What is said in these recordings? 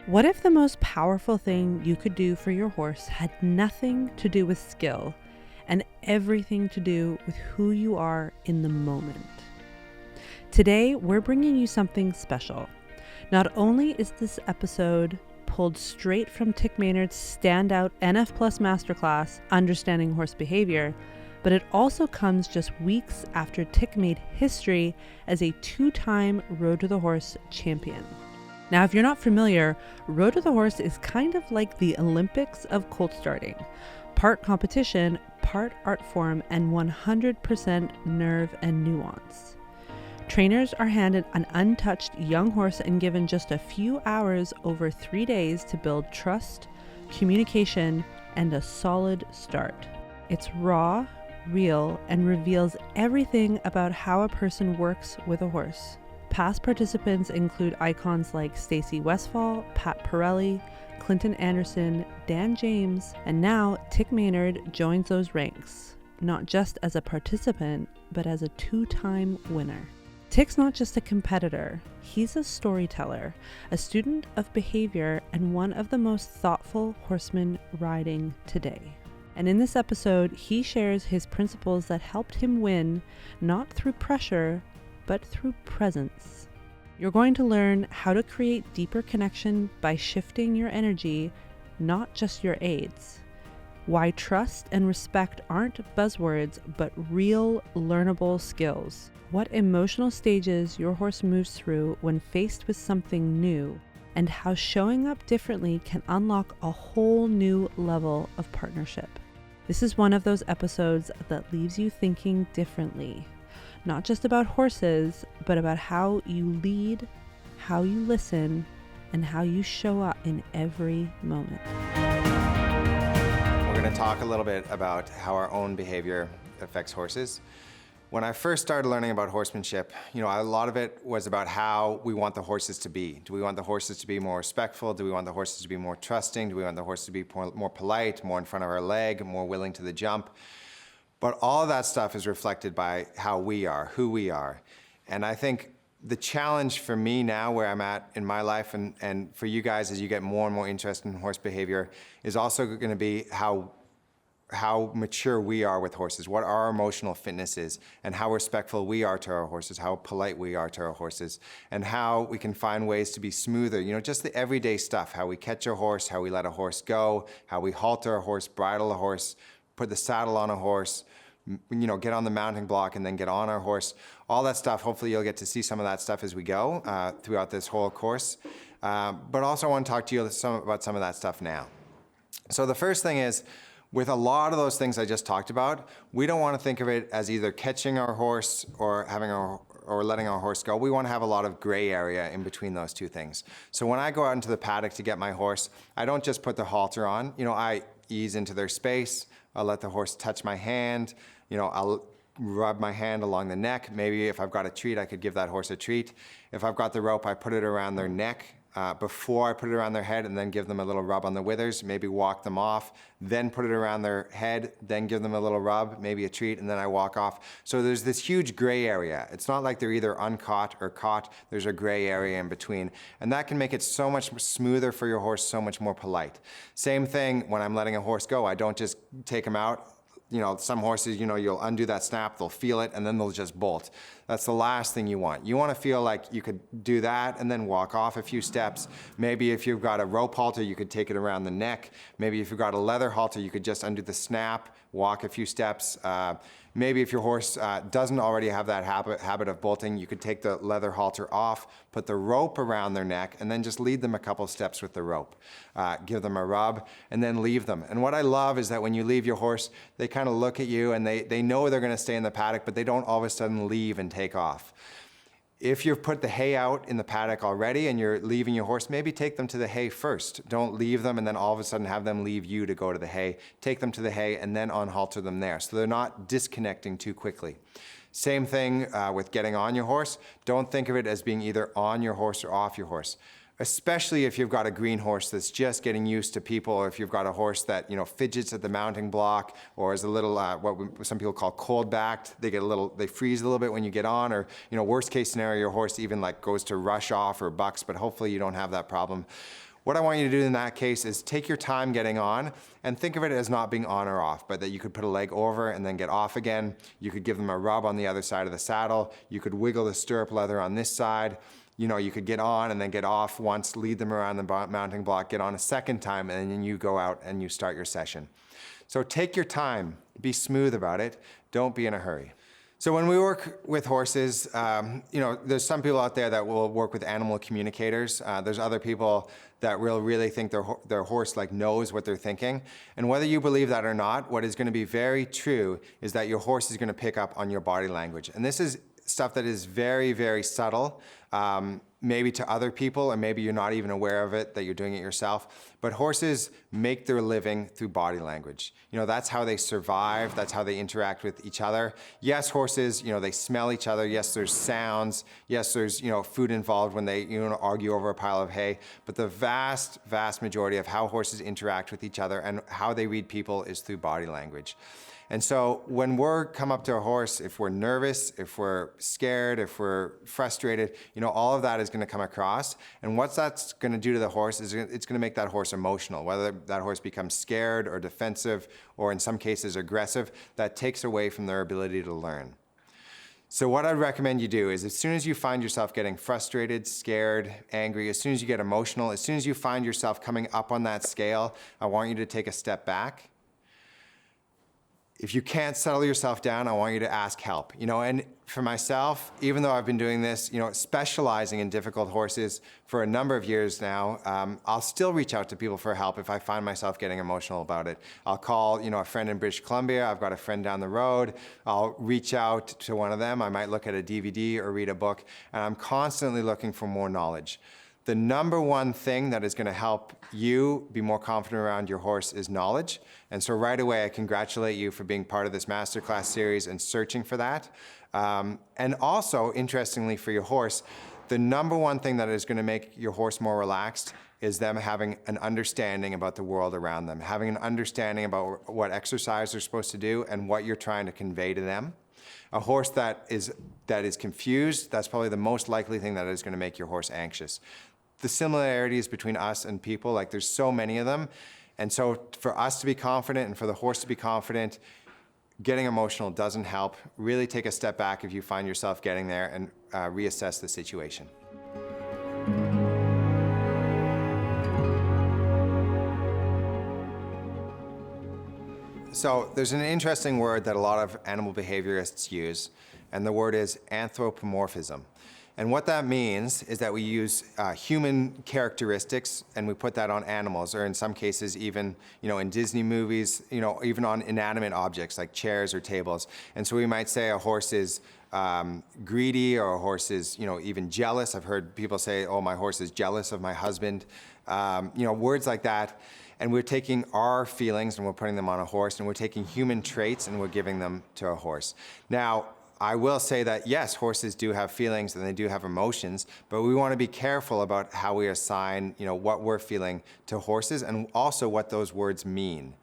What if the most powerful thing you could do for your horse had nothing to do with skill and everything to do with who you are in the moment? Today, we're bringing you something special. Not only is this episode pulled straight from Tik Maynard's standout NF Plus Masterclass, Understanding Horse Behavior, but it also comes just weeks after Tik made history as a two-time Road to the Horse champion. Now, if you're not familiar, Road to the Horse is kind of like the Olympics of colt starting. Part competition, part art form, and 100% nerve and nuance. Trainers are handed an untouched young horse and given just a few hours over 3 days to build trust, communication, and a solid start. It's raw, real, and reveals everything about how a person works with a horse. Past participants include icons like Stacy Westfall, Parelli, Clinton Anderson, Dan James, and now Tik Maynard joins those ranks, not just as a participant, but as a two-time winner. Tik's not just a competitor, he's a storyteller, a student of behavior, and one of the most thoughtful horsemen riding today. And in this episode, he shares his principles that helped him win, not through pressure, but through presence. You're going to learn how to create deeper connection by shifting your energy, not just your aids. Why trust and respect aren't buzzwords, but real learnable skills. What emotional stages your horse moves through when faced with something new, and how showing up differently can unlock a whole new level of partnership. This is one of those episodes that leaves you thinking differently. Not just about horses, but about how you lead, how you listen, and how you show up in every moment. We're going to talk a little bit about how our own behavior affects horses. When I first started learning about horsemanship, a lot of it was about how we want the horses to be. Do we want the horses to be more respectful? Do we want the horses to be more trusting? Do we want the horses to be more polite, more in front of our leg, more willing to the jump? But all of that stuff is reflected by how we are, who we are. And I think the challenge for me now, where I'm at in my life, and for you guys as you get more and more interested in horse behavior, is also going to be how mature we are with horses, what our emotional fitness is, and how respectful we are to our horses, how polite we are to our horses, and how we can find ways to be smoother, just the everyday stuff, how we catch a horse, how we let a horse go, how we halter a horse, bridle a horse, put the saddle on a horse, get on the mounting block and then get on our horse. All that stuff, hopefully you'll get to see some of that stuff as we go throughout this whole course. But also I want to talk to you about some of that stuff now. So the first thing is, with a lot of those things I just talked about, we don't want to think of it as either catching our horse or letting our horse go. We want to have a lot of gray area in between those two things. So when I go out into the paddock to get my horse, I don't just put the halter on. I ease into their space. I'll let the horse touch my hand. I'll rub my hand along the neck. Maybe if I've got a treat, I could give that horse a treat. If I've got the rope, I put it around their neck before I put it around their head, and then give them a little rub on the withers, maybe walk them off, then put it around their head, then give them a little rub, maybe a treat, and then I walk off. So there's this huge gray area. It's not like they're either uncaught or caught. There's a gray area in between. And that can make it so much smoother for your horse, so much more polite. Same thing when I'm letting a horse go. I don't just take him out. Some horses, you'll undo that snap, they'll feel it, and then they'll just bolt. That's the last thing you want. You want to feel like you could do that and then walk off a few steps. Maybe if you've got a rope halter, you could take it around the neck. Maybe if you've got a leather halter, you could just undo the snap, walk a few steps. Maybe if your horse doesn't already have that habit of bolting, you could take the leather halter off, put the rope around their neck, and then just lead them a couple steps with the rope. Give them a rub, and then leave them. And what I love is that when you leave your horse, they kind of look at you, and they know they're going to stay in the paddock, but they don't all of a sudden leave and take off. If you've put the hay out in the paddock already and you're leaving your horse, maybe take them to the hay first. Don't leave them and then all of a sudden have them leave you to go to the hay. Take them to the hay and then unhalter them there, so they're not disconnecting too quickly. Same thing with getting on your horse. Don't think of it as being either on your horse or off your horse. especially if you've got a green horse that's just getting used to people, or if you've got a horse that, you know, fidgets at the mounting block, or is a little, some people call cold-backed. They freeze a little bit when you get on, or, you know, worst case scenario, your horse even like goes to rush off or bucks, but hopefully you don't have that problem. What I want you to do in that case is take your time getting on and think of it as not being on or off, but that you could put a leg over and then get off again. You could give them a rub on the other side of the saddle. You could wiggle the stirrup leather on this side. You could get on and then get off once, lead them around the mounting block, get on a second time, and then you go out and you start your session. So take your time, be smooth about it, don't be in a hurry. So when we work with horses, there's some people out there that will work with animal communicators. There's other people that will really think their horse knows what they're thinking. And whether you believe that or not, what is going to be very true is that your horse is going to pick up on your body language. And this is stuff that is very, very subtle, maybe to other people, or maybe you're not even aware of it, that you're doing it yourself. But horses make their living through body language. That's how they survive. That's how they interact with each other. Yes, horses, they smell each other. Yes, there's sounds. Yes, there's, food involved when they, argue over a pile of hay. But the vast, vast majority of how horses interact with each other and how they read people is through body language. And so when we're come up to a horse, if we're nervous, if we're scared, if we're frustrated, all of that is going to come across. And what that's going to do to the horse is it's going to make that horse emotional. Whether that horse becomes scared or defensive, or in some cases aggressive, that takes away from their ability to learn. So what I'd recommend you do is as soon as you find yourself getting frustrated, scared, angry, as soon as you get emotional, as soon as you find yourself coming up on that scale, I want you to take a step back. If you can't settle yourself down, I want you to ask help. And for myself, even though I've been doing this, specializing in difficult horses for a number of years now, I'll still reach out to people for help if I find myself getting emotional about it. I'll call, a friend in British Columbia. I've got a friend down the road. I'll reach out to one of them. I might look at a DVD or read a book, and I'm constantly looking for more knowledge. The number one thing that is going to help you be more confident around your horse is knowledge. And so right away, I congratulate you for being part of this Masterclass series and searching for that. And also, interestingly for your horse, the number one thing that is going to make your horse more relaxed is them having an understanding about the world around them, having an understanding about what exercise they're supposed to do and what you're trying to convey to them. A horse that is confused, that's probably the most likely thing that is going to make your horse anxious. The similarities between us and people, there's so many of them. And so for us to be confident and for the horse to be confident, getting emotional doesn't help. Really take a step back if you find yourself getting there and reassess the situation. So there's an interesting word that a lot of animal behaviorists use, and the word is anthropomorphism. And what that means is that we use human characteristics and we put that on animals, or in some cases even, in Disney movies, even on inanimate objects like chairs or tables. And so we might say a horse is greedy, or a horse is, even jealous. I've heard people say, oh, my horse is jealous of my husband. Words like that. And we're taking our feelings and we're putting them on a horse, and we're taking human traits and we're giving them to a horse. Now, I will say that, yes, horses do have feelings and they do have emotions, but we want to be careful about how we assign, what we're feeling to horses, and also what those words mean.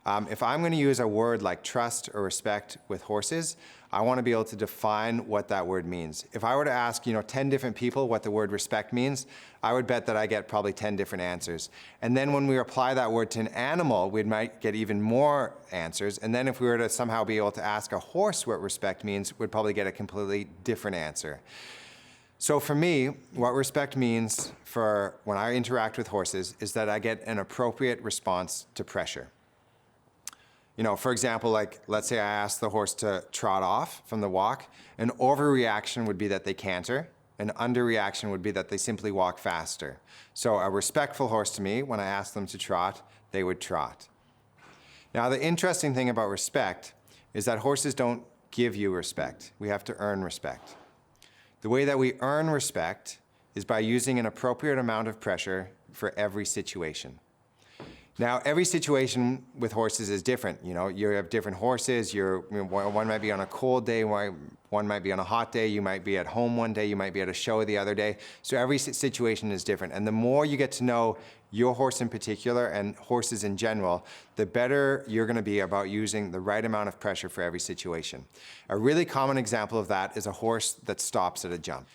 If I'm going to use a word like trust or respect with horses, I want to be able to define what that word means. If I were to ask, 10 different people what the word respect means, I would bet that I get probably 10 different answers. And then when we apply that word to an animal, we might get even more answers. And then if we were to somehow be able to ask a horse what respect means, we'd probably get a completely different answer. So for me, what respect means for when I interact with horses is that I get an appropriate response to pressure. For example, let's say I ask the horse to trot off from the walk. An overreaction would be that they canter. An underreaction would be that they simply walk faster. So a respectful horse to me, when I ask them to trot, they would trot. Now, the interesting thing about respect is that horses don't give you respect. We have to earn respect. The way that we earn respect is by using an appropriate amount of pressure for every situation. Now, every situation with horses is different. You have different horses. One might be on a cold day, one might be on a hot day. You might be at home one day, you might be at a show the other day. So every situation is different. And the more you get to know your horse in particular and horses in general, the better you're going to be about using the right amount of pressure for every situation. A really common example of that is a horse that stops at a jump.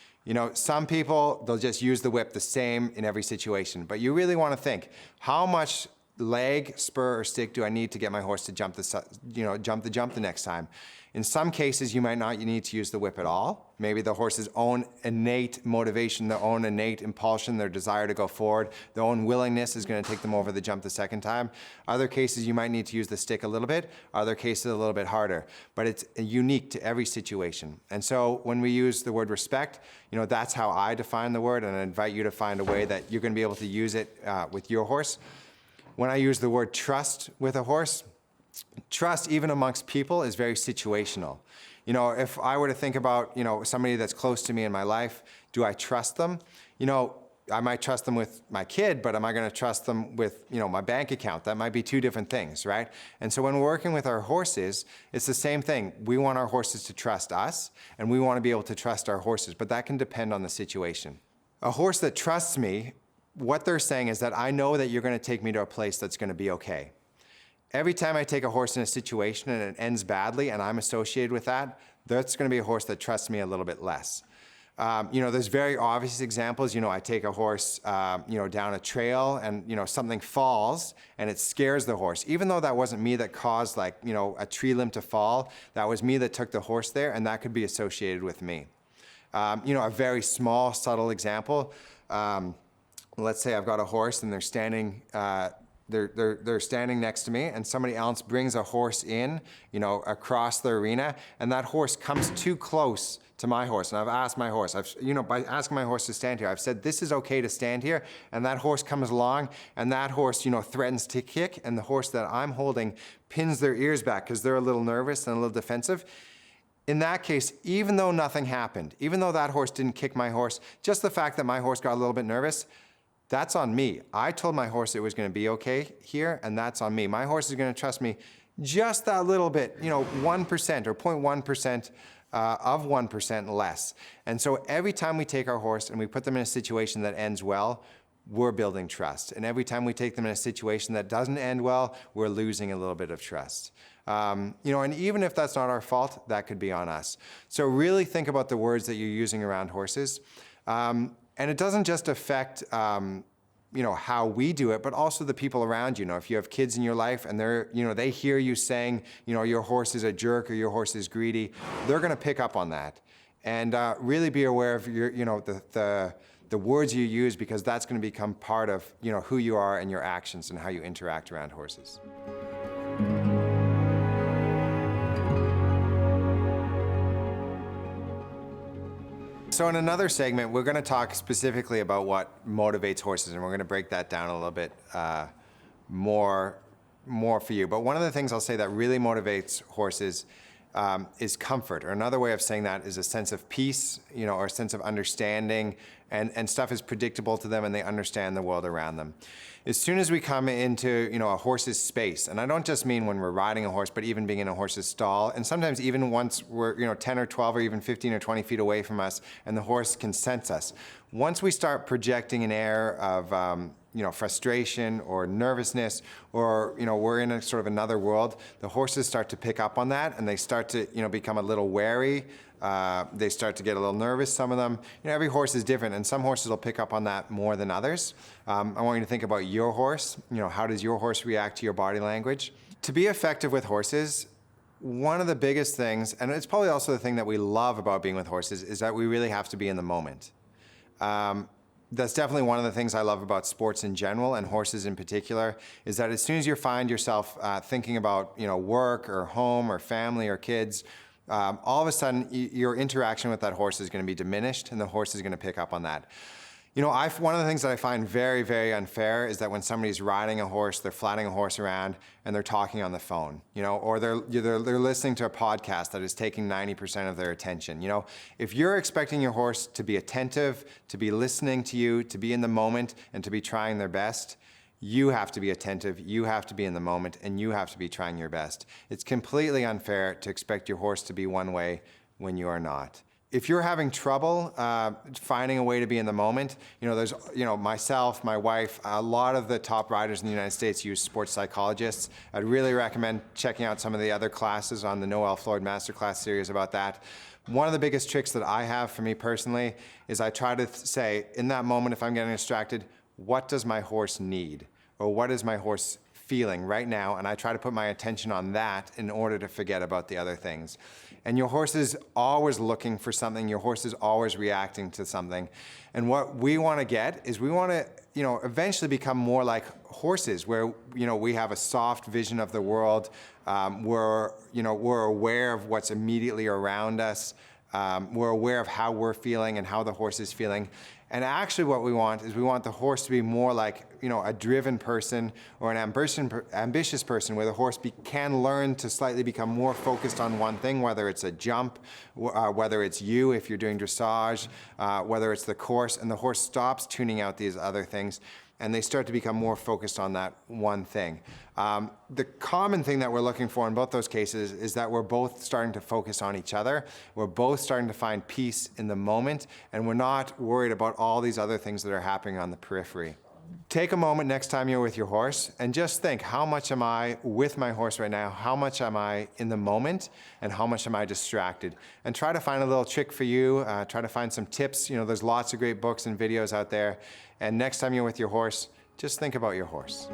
Some people, they'll just use the whip the same in every situation, but you really want to think, how much leg, spur, or stick do I need to get my horse to jump the jump the next time? In some cases, you might not need to use the whip at all. Maybe the horse's own innate motivation, their own innate impulsion, their desire to go forward, their own willingness is going to take them over the jump the second time. Other cases, you might need to use the stick a little bit. Other cases, a little bit harder. But it's unique to every situation. And so when we use the word respect, that's how I define the word, and I invite you to find a way that you're going to be able to use it with your horse. When I use the word trust with a horse, trust, even amongst people, is very situational. If I were to think about, somebody that's close to me in my life, do I trust them? I might trust them with my kid, but am I going to trust them with, my bank account? That might be two different things, right? And so when we're working with our horses, it's the same thing. We want our horses to trust us, and we want to be able to trust our horses, but that can depend on the situation. A horse that trusts me, what they're saying is that I know that you're going to take me to a place that's going to be okay. Every time I take a horse in a situation and it ends badly and I'm associated with that, that's going to be a horse that trusts me a little bit less. There's very obvious examples. I take a horse, down a trail and, something falls and it scares the horse. Even though that wasn't me that caused a tree limb to fall, that was me that took the horse there, and that could be associated with me. A very small, subtle example. Let's say I've got a horse and they're standing they're standing next to me, and somebody else brings a horse in, across the arena, and that horse comes too close to my horse. And I've asked my horse, by asking my horse to stand here, I've said, this is okay to stand here. And that horse comes along, and that horse, threatens to kick, and the horse that I'm holding pins their ears back because they're a little nervous and a little defensive. In that case, even though nothing happened, even though that horse didn't kick my horse, just the fact that my horse got a little bit nervous, that's on me. I told my horse it was going to be okay here, and that's on me. My horse is going to trust me just that little bit, 1% or 0.1% of 1% less. And so every time we take our horse and we put them in a situation that ends well, we're building trust. And every time we take them in a situation that doesn't end well, we're losing a little bit of trust. And even if that's not our fault, that could be on us. So really think about the words that you're using around horses. And it doesn't just affect, how we do it, but also the people around you. If you have kids in your life and they hear you saying, your horse is a jerk or your horse is greedy, they're going to pick up on that. And really be aware of the words you use, because that's going to become part of, who you are and your actions and how you interact around horses. So in another segment, we're going to talk specifically about what motivates horses, and we're going to break that down a little bit more for you. But one of the things I'll say that really motivates horses is comfort, or another way of saying that is a sense of peace, or a sense of understanding, and stuff is predictable to them and they understand the world around them. As soon as we come into, a horse's space, and I don't just mean when we're riding a horse, but even being in a horse's stall, and sometimes even once we're, 10 or 12 or even 15 or 20 feet away from us and the horse can sense us. Once we start projecting an air of, frustration or nervousness, or, we're in a sort of another world, the horses start to pick up on that, and they start to, become a little wary. They start to get a little nervous, some of them. Every horse is different, and some horses will pick up on that more than others. I want you to think about your horse. How does your horse react to your body language? To be effective with horses, one of the biggest things, and it's probably also the thing that we love about being with horses, is that we really have to be in the moment. That's definitely one of the things I love about sports in general, and horses in particular, is that as soon as you find yourself thinking about work or home or family or kids, all of a sudden your interaction with that horse is going to be diminished, and the horse is going to pick up on that. One of the things that I find very, very unfair is that when somebody's riding a horse, they're flatting a horse around and they're talking on the phone, or they're listening to a podcast that is taking 90% of their attention. If you're expecting your horse to be attentive, to be listening to you, to be in the moment, and to be trying their best, you have to be attentive, you have to be in the moment, and you have to be trying your best. It's completely unfair to expect your horse to be one way when you are not. if you're having trouble finding a way to be in the moment, there's, myself, my wife, a lot of the top riders in the United States use sports psychologists. I'd really recommend checking out some of the other classes on the Noel Floyd Masterclass series about that. One of the biggest tricks that I have for me personally is I try to say, in that moment, if I'm getting distracted, what does my horse need? Or what is my horse feeling right now? And I try to put my attention on that in order to forget about the other things. And your horse is always looking for something. Your horse is always reacting to something. And what we want to get is we want to, eventually become more like horses, where, we have a soft vision of the world. We're aware of what's immediately around us. We're aware of how we're feeling and how the horse is feeling. And actually what we want is we want the horse to be more like, a driven person or an ambitious person, where the horse can learn to slightly become more focused on one thing, whether it's a jump, whether it's you if you're doing dressage, whether it's the course, and the horse stops tuning out these other things, and they start to become more focused on that one thing. The common thing that we're looking for in both those cases is that we're both starting to focus on each other. We're both starting to find peace in the moment, and we're not worried about all these other things that are happening on the periphery. Take a moment next time you're with your horse and just think, how much am I with my horse right now? How much am I in the moment? And how much am I distracted? And try to find a little trick for you. Try to find some tips. There's lots of great books and videos out there. And next time you're with your horse, just think about your horse.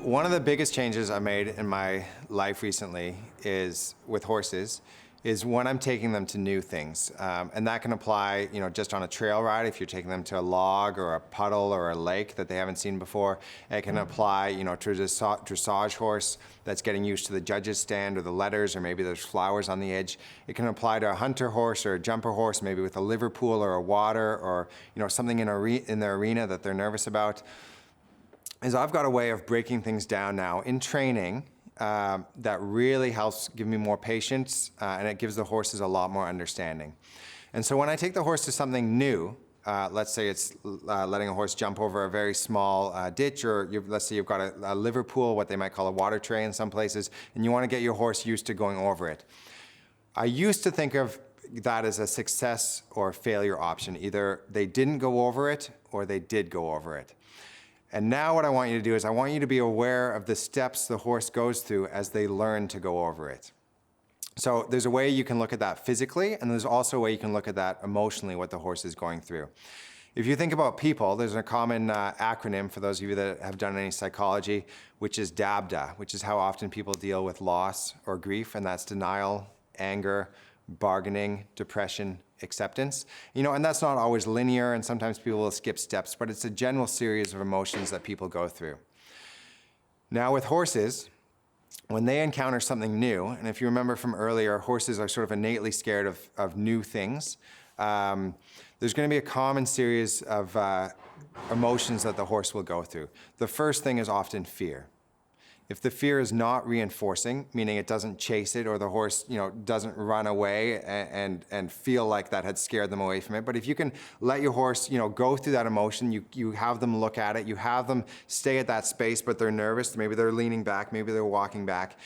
One of the biggest changes I made in my life recently is with horses is when I'm taking them to new things. And that can apply, just on a trail ride, if you're taking them to a log or a puddle or a lake that they haven't seen before. It can apply, to a dressage horse that's getting used to the judge's stand or the letters, or maybe there's flowers on the edge. It can apply to a hunter horse or a jumper horse, maybe with a liver pool or a water, or, something in the arena that they're nervous about. Is I've got a way of breaking things down now in training that really helps give me more patience, and it gives the horses a lot more understanding. And so when I take the horse to something new, let's say it's letting a horse jump over a very small ditch, or let's say you've got a liver pool, what they might call a water tray in some places, and you want to get your horse used to going over it. I used to think of that as a success or failure option. Either they didn't go over it or they did go over it. And now what I want you to do is I want you to be aware of the steps the horse goes through as they learn to go over it. So there's a way you can look at that physically, and there's also a way you can look at that emotionally, what the horse is going through. If you think about people, there's a common acronym for those of you that have done any psychology, which is DABDA, which is how often people deal with loss or grief, and that's denial, anger, bargaining, depression, acceptance. And that's not always linear, and sometimes people will skip steps, but it's a general series of emotions that people go through. Now with horses, when they encounter something new, and if you remember from earlier, horses are sort of innately scared of new things, there's going to be a common series of emotions that the horse will go through. The first thing is often fear. If the fear is not reinforcing, meaning it doesn't chase it, or the horse, doesn't run away and feel like that had scared them away from it. But if you can let your horse, go through that emotion, you have them look at it, you have them stay at that space, but they're nervous, maybe they're leaning back, maybe they're walking back,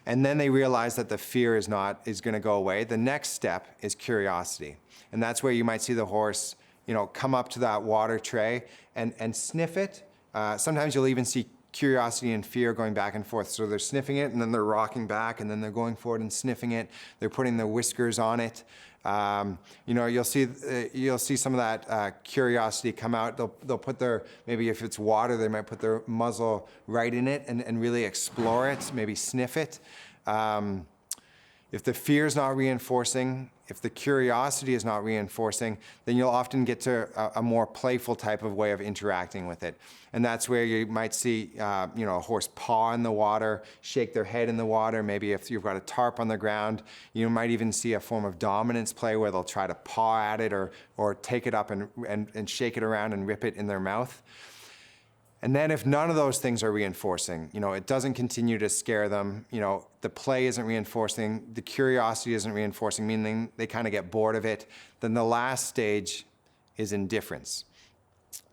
and then they realize that the fear is going to go away. The next step is curiosity. And that's where you might see the horse, come up to that water tray and sniff it. Sometimes you'll even see curiosity and fear going back and forth. So they're sniffing it, and then they're rocking back, and then they're going forward and sniffing it. They're putting their whiskers on it. You'll see some of that curiosity come out. They'll put maybe if it's water, they might put their muzzle right in it and really explore it, maybe sniff it. If the fear is not reinforcing, if the curiosity is not reinforcing, then you'll often get to a more playful type of way of interacting with it. And that's where you might see, a horse paw in the water, shake their head in the water. Maybe if you've got a tarp on the ground, you might even see a form of dominance play where they'll try to paw at it or take it up and shake it around and rip it in their mouth. And then if none of those things are reinforcing, it doesn't continue to scare them, the play isn't reinforcing, the curiosity isn't reinforcing, meaning they kind of get bored of it, then the last stage is indifference.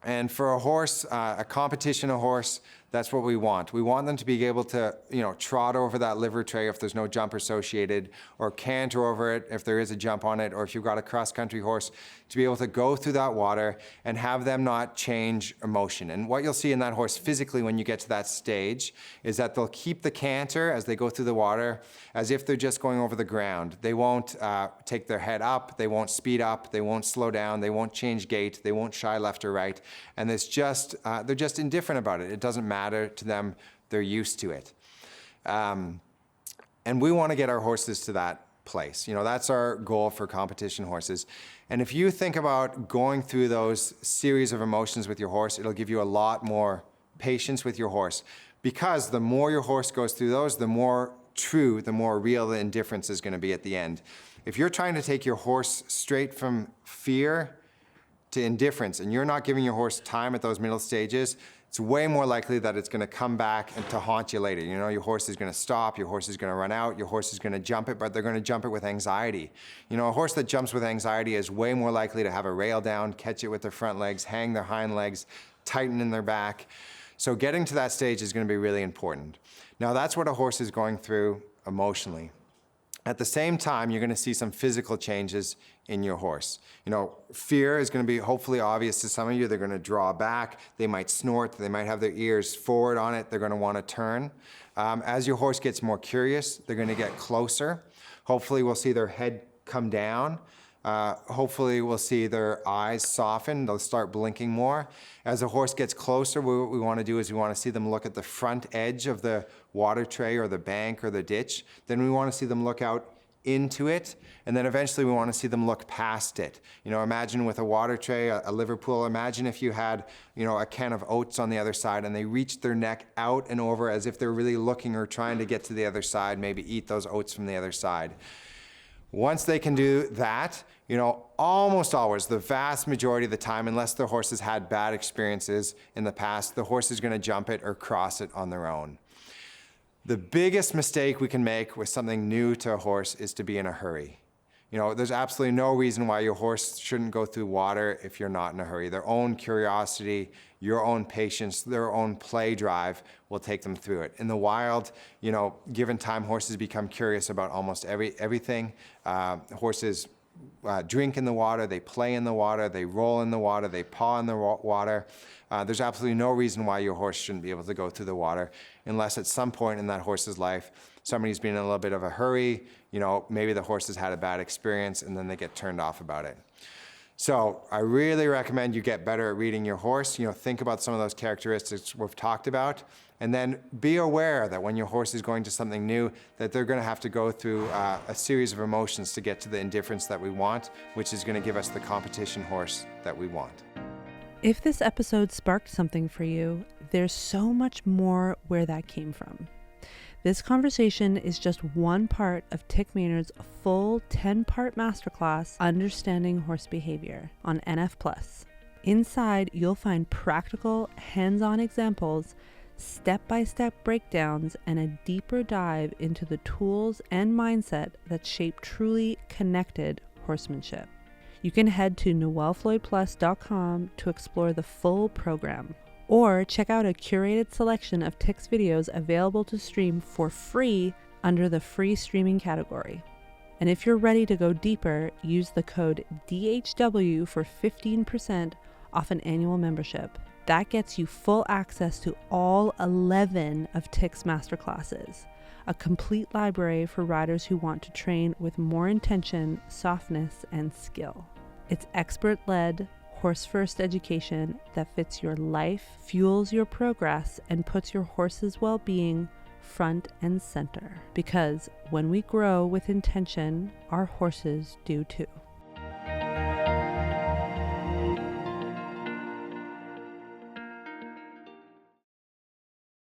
And for a horse, a competition horse, That's what we want. We want them to be able to, trot over that liver tray if there's no jump associated, or canter over it if there is a jump on it, or if you've got a cross-country horse, to be able to go through that water and have them not change emotion. And what you'll see in that horse physically when you get to that stage is that they'll keep the canter as they go through the water as if they're just going over the ground. They won't take their head up, they won't speed up, they won't slow down, they won't change gait, they won't shy left or right, and they're just indifferent about it. It doesn't matter to them, they're used to it. And we want to get our horses to that place. That's our goal for competition horses. And if you think about going through those series of emotions with your horse, it'll give you a lot more patience with your horse, because the more your horse goes through those, the more true, the more real the indifference is going to be at the end. If you're trying to take your horse straight from fear to indifference, and you're not giving your horse time at those middle stages, it's way more likely that it's going to come back and to haunt you later. Your horse is going to stop, your horse is going to run out, your horse is going to jump it, but they're going to jump it with anxiety. A horse that jumps with anxiety is way more likely to have a rail down, catch it with their front legs, hang their hind legs, tighten in their back. So getting to that stage is going to be really important. Now, that's what a horse is going through emotionally. At the same time, you're going to see some physical changes in your horse. Fear is going to be hopefully obvious to some of you. They're going to draw back, they might snort, they might have their ears forward on it, they're going to want to turn. As your horse gets more curious, they're going to get closer. Hopefully we'll see their head come down. Hopefully we'll see their eyes soften, they'll start blinking more. As the horse gets closer, what we want to do is we want to see them look at the front edge of the water tray or the bank or the ditch. Then we want to see them look out into it, and then eventually we want to see them look past it. Imagine with a water tray, a Liverpool, imagine if you had, a can of oats on the other side and they reached their neck out and over as if they're really looking or trying to get to the other side, maybe eat those oats from the other side. Once they can do that, almost always, the vast majority of the time, unless the horse has had bad experiences in the past, the horse is going to jump it or cross it on their own. The biggest mistake we can make with something new to a horse is to be in a hurry. There's absolutely no reason why your horse shouldn't go through water if you're not in a hurry. Their own curiosity, your own patience, their own play drive will take them through it. In the wild, given time, horses become curious about almost everything. Horses drink in the water, they play in the water, they roll in the water, they paw in the water. There's absolutely no reason why your horse shouldn't be able to go through the water, unless at some point in that horse's life, somebody's been in a little bit of a hurry, maybe the horse has had a bad experience and then they get turned off about it. So I really recommend you get better at reading your horse. Think about some of those characteristics we've talked about, and then be aware that when your horse is going to something new, that they're going to have to go through a series of emotions to get to the indifference that we want, which is going to give us the competition horse that we want. If this episode sparked something for you, there's so much more where that came from. This conversation is just one part of Tik Maynard's full 10-part masterclass, Understanding Horse Behavior, on NF+. Inside, you'll find practical, hands-on examples, step-by-step breakdowns, and a deeper dive into the tools and mindset that shape truly connected horsemanship. You can head to noelfloydplus.com to explore the full program, or check out a curated selection of Tik's videos available to stream for free under the free streaming category. And if you're ready to go deeper, use the code DHW for 15% off an annual membership. That gets you full access to all 11 of Tik's masterclasses, a complete library for riders who want to train with more intention, softness, and skill. It's expert-led, horse-first education that fits your life, fuels your progress, and puts your horse's well-being front and center. Because when we grow with intention, our horses do too.